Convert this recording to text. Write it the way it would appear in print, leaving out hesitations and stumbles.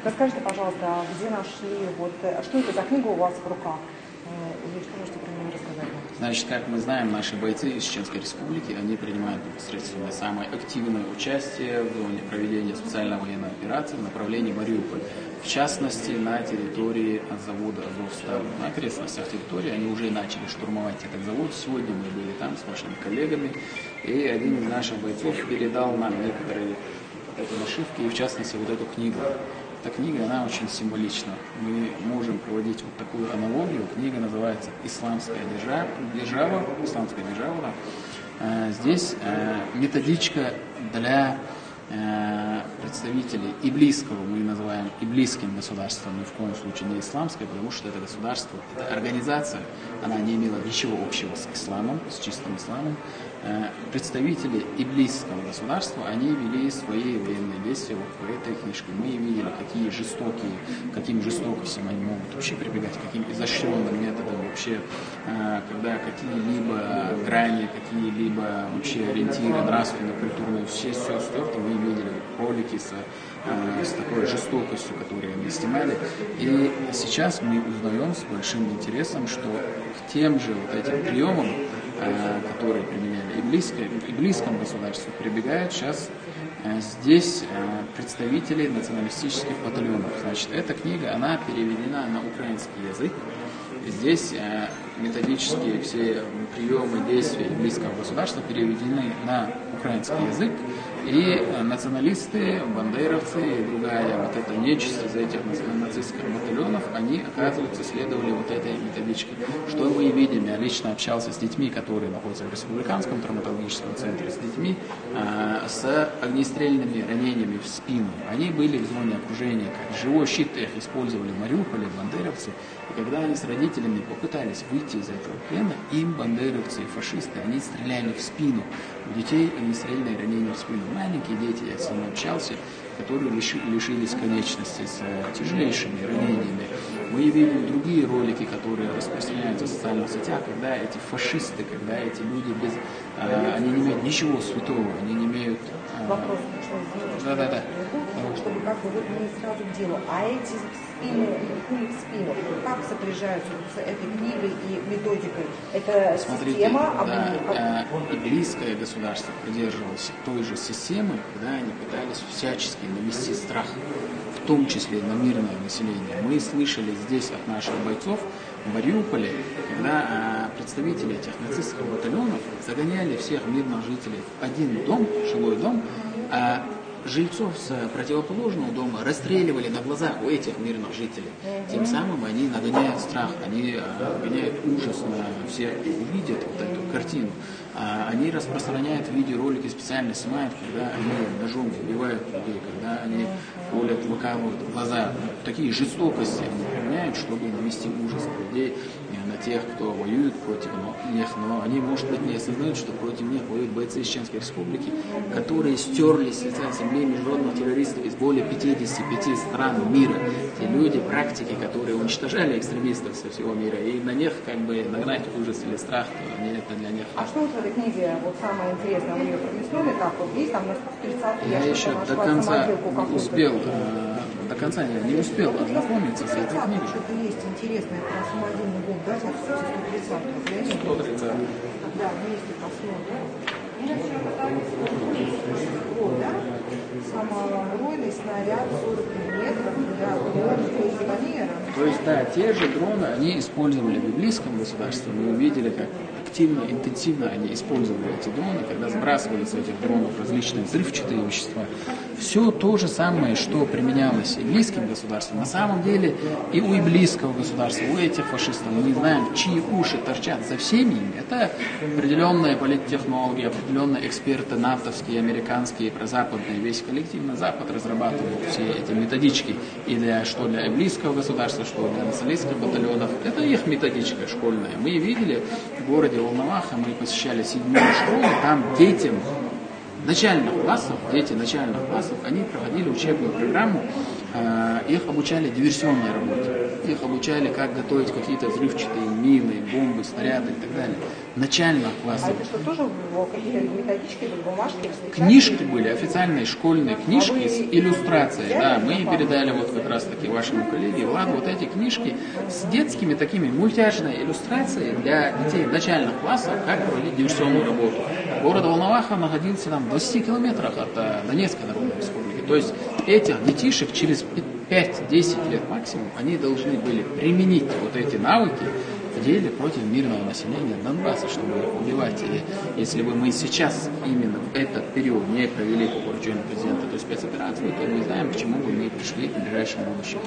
Расскажите, пожалуйста, а где нашли, что это за книга у вас в руках? И что можете про нее рассказать? Значит, как мы знаем, наши бойцы из Чеченской Республики, они принимают непосредственно самое активное участие в зоне проведения специальной военной операции в направлении Мариуполя. В частности, на территории завода «Азовсталь». На окрестностях территории они уже начали штурмовать этот завод. Сегодня мы были там с нашими коллегами, и один из наших бойцов передал нам некоторые нашивки, и в частности вот эту книгу. Эта книга, она очень символична. Мы можем проводить вот такую аналогию. Книга называется «Исламская держава». «Исламская держава». Здесь методичка для представителей иблийского, мы называем иблийским государством, ни в коем случае не исламское, потому что это государство, эта организация, она не имела ничего общего с исламом, с чистым исламом. Представители иблийского государства, они вели свои военные действия в этой книжке. Мы видели, каким жестокостям они могут вообще прибегать, каким изощренным методом вообще, когда какие-либо грани, какие-либо вообще ориентиры нравственные, культурные, все стерты. Мы видели ролики с такой жестокостью, которые они снимали. И сейчас мы узнаем с большим интересом, что к тем же вот этим приемам, которые применяли в иблийском государстве, прибегают сейчас здесь представители националистических батальонов. Значит, эта книга, она переведена на украинский язык. Здесь методические все приемы действия иблийского государства переведены на украинский язык. И националисты, бандеровцы и другая вот эта нечисть из этих нацистских батальонов, они, оказывается, следовали вот этой методичке. Что мы видим? Я лично общался с детьми, которые находятся в Республиканском травматологическом центре, с детьми с огнестрельными ранениями в спину. Они были в зоне окружения, как живой щит их использовали в Мариуполе, бандеровцы. И когда они с родителями попытались выйти из этого плена, им бандеровцы и фашисты, они стреляли в спину. У детей огнестрельные ранения в спину. Маленькие дети, я с ними общался, которые лишились конечностей с тяжелейшими ранениями. Мы видим другие ролики, которые распространяются в социальных сетях, когда эти фашисты, когда эти люди они не имеют ничего святого, они не имеют... Вопрос, Да. Чтобы мы сразу к делу. А эти пули в спину, как сопряжаются с этой книгой и методикой? Это система иблийское государство придерживалось той же системы, когда они пытались всячески навести страх, в том числе на мирное население. Мы слышали здесь от наших бойцов в Мариуполе, когда представители этих нацистских батальонов загоняли всех мирных жителей в один дом, жилой дом, а жильцов с противоположного дома расстреливали на глазах у этих мирных жителей. Тем самым они нагоняют страх, они нагоняют ужас на всех, кто увидит вот эту картину. Они распространяют видеоролики, специально снимают, когда они ножом убивают людей, когда они колят, выкалывают глаза. Такие жестокости они применяют, чтобы навести ужас на людей, на тех, кто воюет против них. Но они, может быть, не осознают, что против них воюют бойцы Чеченской Республики, которые стерли с лица земли международных террористов из более 55 стран мира. Те люди, практики, которые уничтожали экстремистов со всего мира, и на них как бы нагнать ужас или страх, то это для них... А что в этой книге самое интересное? Вы ее промеснули, как есть там на 30 я еще до конца не успел, не успел ознакомиться с этой книгой. Что-то есть интересное про самодельный бомб, да, вот 130. 130. Да, вместе посмотрим. Вот, да? Саморойный снаряд 40 миллиметров, То есть, да, те же дроны они использовали в иблийском государстве. Мы увидели, как активно, интенсивно они использовали эти дроны, когда сбрасывали с этих дронов различные взрывчатые вещества. Все то же самое, что применялось иблийским государством. На самом деле и у иблийского государства, у этих фашистов, мы не знаем, чьи уши торчат за всеми ими. Это определенные политтехнологии, определенные эксперты натовские, американские, прозападные. Весь коллективный Запад разрабатывал все эти методички. И что для иблийского государства, что для националистских батальонов. Это их методичка школьная. Мы видели в городе Волноваха, мы посещали 7-ю школу, там детям дети начальных классов, они проходили учебную программу, их обучали диверсионной работе, их обучали, как готовить какие-то взрывчатые мины, бомбы, снаряды и так далее. начального А класса. это что, тоже в какие-то методички, в бумажке? Книжки были, официальные школьные книжки вы с иллюстрацией. взяли Да, мы на память? передали вот как раз таки вашему коллеге Владу вот эти книжки с детскими такими мультяшной иллюстрацией для детей начальных классов, как проводить диверсионную работу. Город Волноваха находился там в 20 километрах от Донецкой Народной Республики. То есть этих детишек через 5-10 лет максимум они должны были применить вот эти навыки в деле против мирного населения Донбасса, чтобы их убивать. И если бы мы сейчас именно в этот период не провели по поручению президента эту спецоперацию, то мы знаем, к чему бы мы пришли в ближайшем будущем.